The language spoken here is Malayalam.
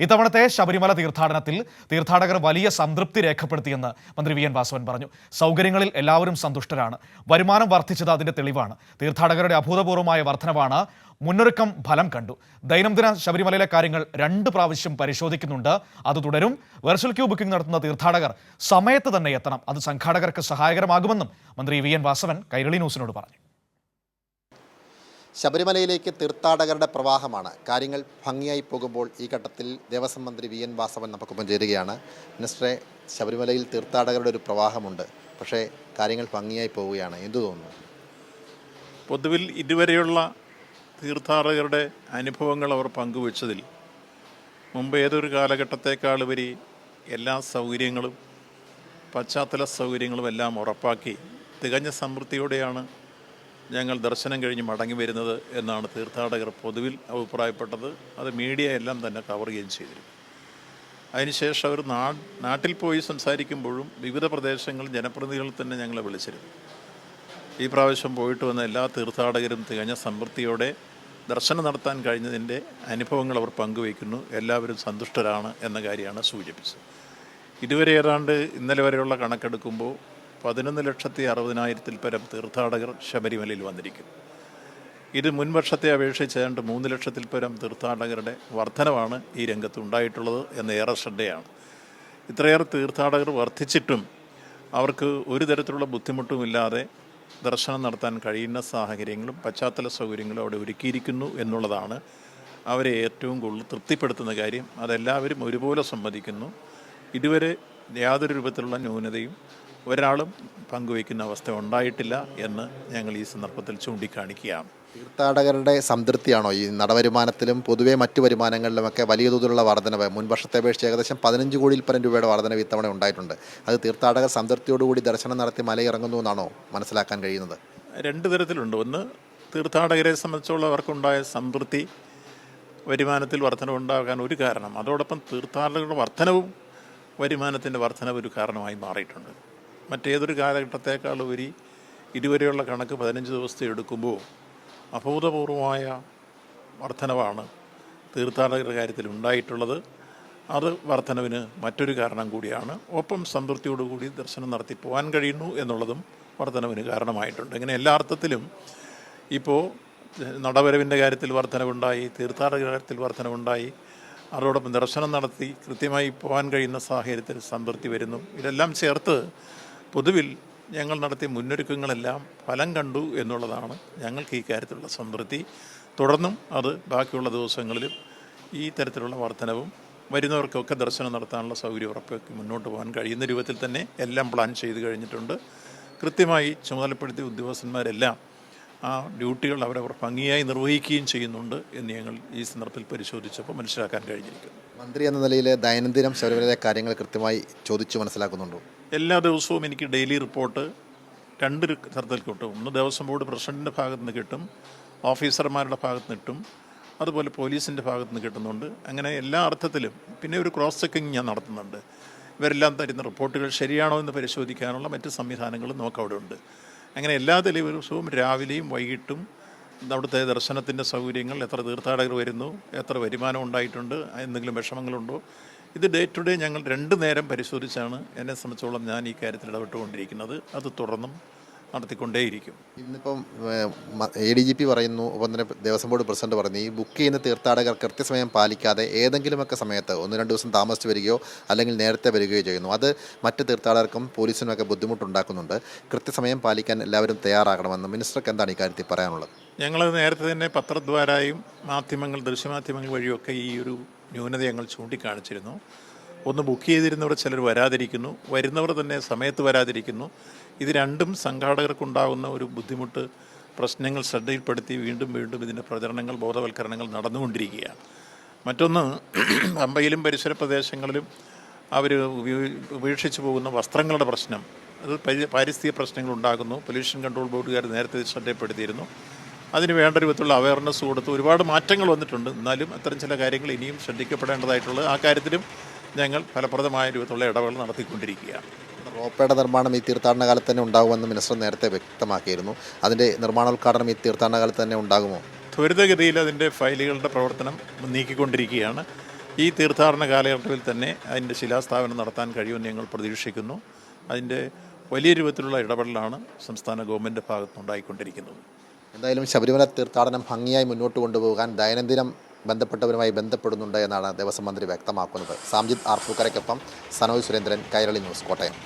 ഇത്തവണത്തെ ശബരിമല തീർത്ഥാടനത്തിൽ തീർത്ഥാടകർ വലിയ സംതൃപ്തി രേഖപ്പെടുത്തിയെന്ന് മന്ത്രി വി എൻ വാസവൻ പറഞ്ഞു. സൗകര്യങ്ങളിൽ എല്ലാവരും സന്തുഷ്ടരാണ്. വരുമാനം വർദ്ധിച്ചത് അതിന്റെ തെളിവാണ്. തീർത്ഥാടകരുടെ അഭൂതപൂർവമായ വർധനവാണ്. മുന്നൊരുക്കം ഫലം കണ്ടു. ദൈനംദിന ശബരിമലയിലെ കാര്യങ്ങൾ 2 പ്രാവശ്യം പരിശോധിക്കുന്നുണ്ട്. അത് തുടരും. വെർച്വൽ ക്യൂ ബുക്കിംഗ് നടത്തുന്ന തീർത്ഥാടകർ സമയത്ത് തന്നെ എത്തണം. അത് സംഘാടകർക്ക് സഹായകരമാകുമെന്നും മന്ത്രി വി എൻ വാസവൻ കൈരളി ന്യൂസിനോട് പറഞ്ഞു. ശബരിമലയിലേക്ക് തീർത്ഥാടകരുടെ പ്രവാഹമാണ്. കാര്യങ്ങൾ ഭംഗിയായി പോകുമ്പോൾ ഈ ഘട്ടത്തിൽ ദേവസ്വം മന്ത്രി വി എൻ വാസവൻ നമുക്കൊപ്പം ചേരുകയാണ്. മിനിസ്റ്ററെ, ശബരിമലയിൽ തീർത്ഥാടകരുടെ ഒരു പ്രവാഹമുണ്ട്, പക്ഷേ കാര്യങ്ങൾ ഭംഗിയായി പോവുകയാണ്. എന്തു തോന്നുന്നു? പൊതുവിൽ ഇതുവരെയുള്ള തീർത്ഥാടകരുടെ അനുഭവങ്ങൾ അവർ പങ്കുവച്ചതിൽ മുമ്പ് ഏതൊരു കാലഘട്ടത്തേക്കാളുപരി എല്ലാ സൗകര്യങ്ങളും പശ്ചാത്തല സൗകര്യങ്ങളും എല്ലാം ഉറപ്പാക്കി തികഞ്ഞ സമൃദ്ധിയോടെയാണ് ഞങ്ങൾ ദർശനം കഴിഞ്ഞ് മടങ്ങി വരുന്നത് എന്നാണ് തീർത്ഥാടകർ പൊതുവിൽ അഭിപ്രായപ്പെട്ടത്. അത് മീഡിയ എല്ലാം തന്നെ കവർ ചെയ്യുകയും ചെയ്തിരുന്നു. അതിനുശേഷം അവർ നാട്ടിൽ പോയി സംസാരിക്കുമ്പോഴും വിവിധ പ്രദേശങ്ങളിൽ ജനപ്രതിനിധികൾ തന്നെ ഞങ്ങളെ വിളിച്ചിരുന്നു. ഈ പ്രാവശ്യം പോയിട്ട് വന്ന എല്ലാ തീർത്ഥാടകരും തികഞ്ഞ സമൃദ്ധിയോടെ ദർശനം നടത്താൻ കഴിഞ്ഞതിൻ്റെ അനുഭവങ്ങൾ അവർ പങ്കുവയ്ക്കുന്നു. എല്ലാവരും സന്തുഷ്ടരാണ് എന്ന കാര്യമാണ് സൂചിപ്പിച്ചത്. ഇതുവരെ ഏതാണ്ട് ഇന്നലെ വരെയുള്ള കണക്കെടുക്കുമ്പോൾ 11,60,000 പരം തീർത്ഥാടകർ ശബരിമലയിൽ വന്നിരിക്കുന്നു. ഇത് മുൻവർഷത്തെ അപേക്ഷിച്ച് ഏതാണ്ട് 3 ലക്ഷത്തിൽ പരം തീർത്ഥാടകരുടെ വർധനവാണ് ഈ രംഗത്ത് ഉണ്ടായിട്ടുള്ളത് എന്ന് ഏറെ ശ്രദ്ധയാണ്. ഇത്രയേറെ തീർത്ഥാടകർ വർദ്ധിച്ചിട്ടും അവർക്ക് ഒരു തരത്തിലുള്ള ബുദ്ധിമുട്ടുമില്ലാതെ ദർശനം നടത്താൻ കഴിയുന്ന സാഹചര്യങ്ങളും പശ്ചാത്തല സൗകര്യങ്ങളും അവിടെ ഒരുക്കിയിരിക്കുന്നു എന്നുള്ളതാണ് അവരെ ഏറ്റവും കൂടുതൽ തൃപ്തിപ്പെടുത്തുന്ന കാര്യം. അതെല്ലാവരും ഒരുപോലെ സമ്മതിക്കുന്നു. ഇതുവരെ യാതൊരു രൂപത്തിലുള്ള ന്യൂനതയും ഒരാളും പങ്കുവയ്ക്കുന്ന അവസ്ഥ ഉണ്ടായിട്ടില്ല എന്ന് ഞങ്ങൾ ഈ സന്ദർഭത്തിൽ ചൂണ്ടിക്കാണിക്കുകയാണ്. തീർത്ഥാടകരുടെ സംതൃപ്തിയാണോ ഈ നടവരുമാനത്തിലും പൊതുവെ മറ്റു വരുമാനങ്ങളിലുമൊക്കെ വലിയ തോതിലുള്ള വർധനവ്? മുൻവർഷത്തെ അപേക്ഷിച്ച് ഏകദേശം 15 കോടിയിൽ പരം രൂപയുടെ വർധനവ് ഇത്തവണ ഉണ്ടായിട്ടുണ്ട്. അത് തീർത്ഥാടകർ സംതൃപ്തിയോടുകൂടി ദർശനം നടത്തി മലയിറങ്ങുന്നു എന്നാണോ മനസ്സിലാക്കാൻ കഴിയുന്നത്? 2 തരത്തിലുണ്ട്. ഒന്ന്, തീർത്ഥാടകരെ സംബന്ധിച്ചുള്ള അവർക്കുണ്ടായ സംതൃപ്തി വരുമാനത്തിൽ വർധനവുണ്ടാകാൻ ഒരു കാരണം. അതോടൊപ്പം തീർത്ഥാടകരുടെ വർധനവും വരുമാനത്തിൻ്റെ വർധനവ് ഒരു കാരണമായി മാറിയിട്ടുണ്ട്. മറ്റേതൊരു കാലഘട്ടത്തേക്കാളുപരി ഇതുവരെയുള്ള കണക്ക് 15 ദിവസത്തെ എടുക്കുമ്പോൾ അഭൂതപൂർവമായ വർധനവാണ് തീർത്ഥാടകരുടെ കാര്യത്തിൽ ഉണ്ടായിട്ടുള്ളത്. അത് വർധനവിന് മറ്റൊരു കാരണം കൂടിയാണ്. ഒപ്പം സംതൃപ്തിയോടുകൂടി ദർശനം നടത്തി പോകാൻ കഴിയുന്നു എന്നുള്ളതും വർധനവിന് കാരണമായിട്ടുണ്ട്. ഇങ്ങനെ എല്ലാ അർത്ഥത്തിലും ഇപ്പോൾ നടവരവിൻ്റെ കാര്യത്തിൽ വർധനവുണ്ടായി, തീർത്ഥാടകരുടെ കാര്യത്തിൽ വർധനവുണ്ടായി, അതോടൊപ്പം ദർശനം നടത്തി കൃത്യമായി പോകാൻ കഴിയുന്ന സാഹചര്യത്തിൽ സംതൃപ്തി വരുന്നു. ഇതെല്ലാം ചേർത്ത് പൊതുവിൽ ഞങ്ങൾ നടത്തിയ മുന്നൊരുക്കങ്ങളെല്ലാം ഫലം കണ്ടു എന്നുള്ളതാണ് ഞങ്ങൾക്ക് ഈ കാര്യത്തിലുള്ള സംതൃപ്തി. തുടർന്നും അത് ബാക്കിയുള്ള ദിവസങ്ങളിലും ഈ തരത്തിലുള്ള വർധനവും വരുന്നവർക്കൊക്കെ ദർശനം നടത്താനുള്ള സൗകര്യം ഉറപ്പാക്കി മുന്നോട്ട് പോകാൻ കഴിയുന്ന രൂപത്തിൽ തന്നെ എല്ലാം പ്ലാൻ ചെയ്ത് കഴിഞ്ഞിട്ടുണ്ട്. കൃത്യമായി ചുമതലപ്പെടുത്തിയ ഉദ്യോഗസ്ഥന്മാരെല്ലാം ആ ഡ്യൂട്ടികൾ അവരവർ ഭംഗിയായി നിർവഹിക്കുകയും ചെയ്യുന്നുണ്ട് എന്ന് ഞങ്ങൾ ഈ സന്ദർഭത്തിൽ പരിശോധിച്ചപ്പോൾ മനസ്സിലാക്കാൻ കഴിഞ്ഞിരിക്കുന്നു. മന്ത്രി എന്ന നിലയിൽ ദൈനംദിനം ശബരിമലയിലെ കാര്യങ്ങൾ കൃത്യമായി ചോദിച്ചു മനസ്സിലാക്കുന്നുണ്ടോ? എല്ലാ ദിവസവും എനിക്ക് ഡെയിലി റിപ്പോർട്ട് 2 തരത്തിൽ കിട്ടും. ഒന്ന് ദേവസ്വം ബോർഡ് പ്രസിഡൻറ്റിൻ്റെ ഭാഗത്ത് നിന്ന് കിട്ടും, ഓഫീസർമാരുടെ ഭാഗത്ത് നിന്ന് കിട്ടും, അതുപോലെ പോലീസിൻ്റെ ഭാഗത്ത് നിന്ന് കിട്ടുന്നുണ്ട്. അങ്ങനെ എല്ലാ അർത്ഥത്തിലും പിന്നെ ഒരു ക്രോസ് ചെക്കിങ് ഞാൻ നടത്തുന്നുണ്ട്. ഇവരെല്ലാം തരുന്ന റിപ്പോർട്ടുകൾ ശരിയാണോ എന്ന് പരിശോധിക്കാനുള്ള മറ്റ് സംവിധാനങ്ങളും നമുക്കവിടെ ഉണ്ട്. അങ്ങനെ എല്ലാ ദിവസവും രാവിലെയും വൈകിട്ടും അവിടുത്തെ ദർശനത്തിൻ്റെ സൗകര്യങ്ങൾ, എത്ര തീർത്ഥാടകർ വരുന്നു, എത്ര വരുമാനം ഉണ്ടായിട്ടുണ്ട്, എന്തെങ്കിലും വിഷമങ്ങളുണ്ടോ, ഇത് ഡേ ടു ഡേ ഞങ്ങൾ 2 നേരം പരിശോധിച്ചാണ് എന്നെ സംബന്ധിച്ചോളം ഞാൻ ഈ കാര്യത്തിൽ ഇടപെട്ടുകൊണ്ടിരിക്കുന്നത്. അത് തുടർന്നും നടത്തിക്കൊണ്ടേയിരിക്കും. ഇന്നിപ്പം ADGP പറയുന്നു, ഒപ്പം തന്നെ ദേവസ്വം ബോർഡ് പ്രസിഡന്റ് പറഞ്ഞു, ഈ ബുക്ക് ചെയ്യുന്ന തീർത്ഥാടകർ കൃത്യസമയം പാലിക്കാതെ ഏതെങ്കിലുമൊക്കെ സമയത്ത് 1-2 ദിവസം താമസിച്ച് വരികയോ അല്ലെങ്കിൽ നേരത്തെ വരികയോ ചെയ്യുന്നു. അത് മറ്റ് തീർത്ഥാടകർക്കും പോലീസിനുമൊക്കെ ബുദ്ധിമുട്ടുണ്ടാക്കുന്നുണ്ട്. കൃത്യസമയം പാലിക്കാൻ എല്ലാവരും തയ്യാറാകണമെന്ന് മിനിസ്റ്റർക്ക് എന്താണ് ഈ കാര്യത്തിൽ പറയാനുള്ളത്? ഞങ്ങൾ നേരത്തെ തന്നെ പത്രദ്വാരായും മാധ്യമങ്ങൾ, ദൃശ്യമാധ്യമങ്ങൾ വഴിയൊക്കെ ഈ ഒരു ന്യൂനത ഞങ്ങൾ ചൂണ്ടിക്കാണിച്ചിരുന്നു. ഒന്ന്, ബുക്ക് ചെയ്തിരുന്നവർ ചിലർ വരാതിരിക്കുന്നു, വരുന്നവർ തന്നെ സമയത്ത് വരാതിരിക്കുന്നു. ഇത് രണ്ടും സംഘാടകർക്കുണ്ടാകുന്ന ഒരു ബുദ്ധിമുട്ട്, പ്രശ്നങ്ങൾ ശ്രദ്ധയിൽപ്പെടുത്തി വീണ്ടും വീണ്ടും ഇതിൻ്റെ പ്രചരണങ്ങൾ, ബോധവൽക്കരണങ്ങൾ നടന്നുകൊണ്ടിരിക്കുകയാണ്. മറ്റൊന്ന്, പമ്പയിലും പരിസര പ്രദേശങ്ങളിലും അവർ ഉപേക്ഷിച്ച് പോകുന്ന വസ്ത്രങ്ങളുടെ പ്രശ്നം, അത് പാരിസ്ഥിതിക പ്രശ്നങ്ങൾ ഉണ്ടാകുന്നു. പൊല്യൂഷൻ കൺട്രോൾ ബോർഡുകാർ നേരത്തെ ശ്രദ്ധപ്പെടുത്തിയിരുന്നു. അതിന് വേണ്ട രൂപത്തിലുള്ള അവയർനെസ് കൊടുത്ത് ഒരുപാട് മാറ്റങ്ങൾ വന്നിട്ടുണ്ട്. എന്നാലും അത്തരം ചില കാര്യങ്ങൾ ഇനിയും ശ്രദ്ധിക്കപ്പെടേണ്ടതായിട്ടുള്ളത്. ആ കാര്യത്തിലും ഞങ്ങൾ ഫലപ്രദമായ രൂപത്തിലുള്ള ഇടപെടൽ നടത്തിക്കൊണ്ടിരിക്കുകയാണ്. റോപ്പയുടെ നിർമ്മാണം ഈ തീർത്ഥാടന കാലത്ത് തന്നെ ഉണ്ടാകുമെന്ന് മിനിസ്റ്റർ നേരത്തെ വ്യക്തമാക്കിയിരുന്നു. അതിൻ്റെ നിർമ്മാണോദ്ഘാടനം ഈ തീർത്ഥാടന കാലത്ത് തന്നെ ഉണ്ടാകുമോ? ത്വരിതഗതിയിൽ അതിൻ്റെ ഫയലുകളുടെ പ്രവർത്തനം നീക്കിക്കൊണ്ടിരിക്കുകയാണ്. ഈ തീർത്ഥാടന കാലഘട്ടത്തിൽ തന്നെ അതിൻ്റെ ശിലാസ്ഥാപനം നടത്താൻ കഴിയുമെന്ന് ഞങ്ങൾ പ്രതീക്ഷിക്കുന്നു. അതിൻ്റെ വലിയ രൂപത്തിലുള്ള ഇടപെടലാണ് സംസ്ഥാന ഗവൺമെൻറ് ഭാഗത്തുനിന്നുണ്ടായിക്കൊണ്ടിരിക്കുന്നത്. എന്തായാലും ശബരിമല തീർത്ഥാടനം ഭംഗിയായി മുന്നോട്ട് കൊണ്ടുപോകാൻ ദൈനംദിനം ബന്ധപ്പെട്ടവരുമായി ബന്ധപ്പെടുന്നുണ്ട് എന്നാണ് ദേവസ്വം മന്ത്രി വ്യക്തമാക്കുന്നത്. സാംജിത് ആർപ്പൂക്കരയ്ക്കൊപ്പം സനോജ് സുരേന്ദ്രൻ, കൈരളി ന്യൂസ്, കോട്ടയം.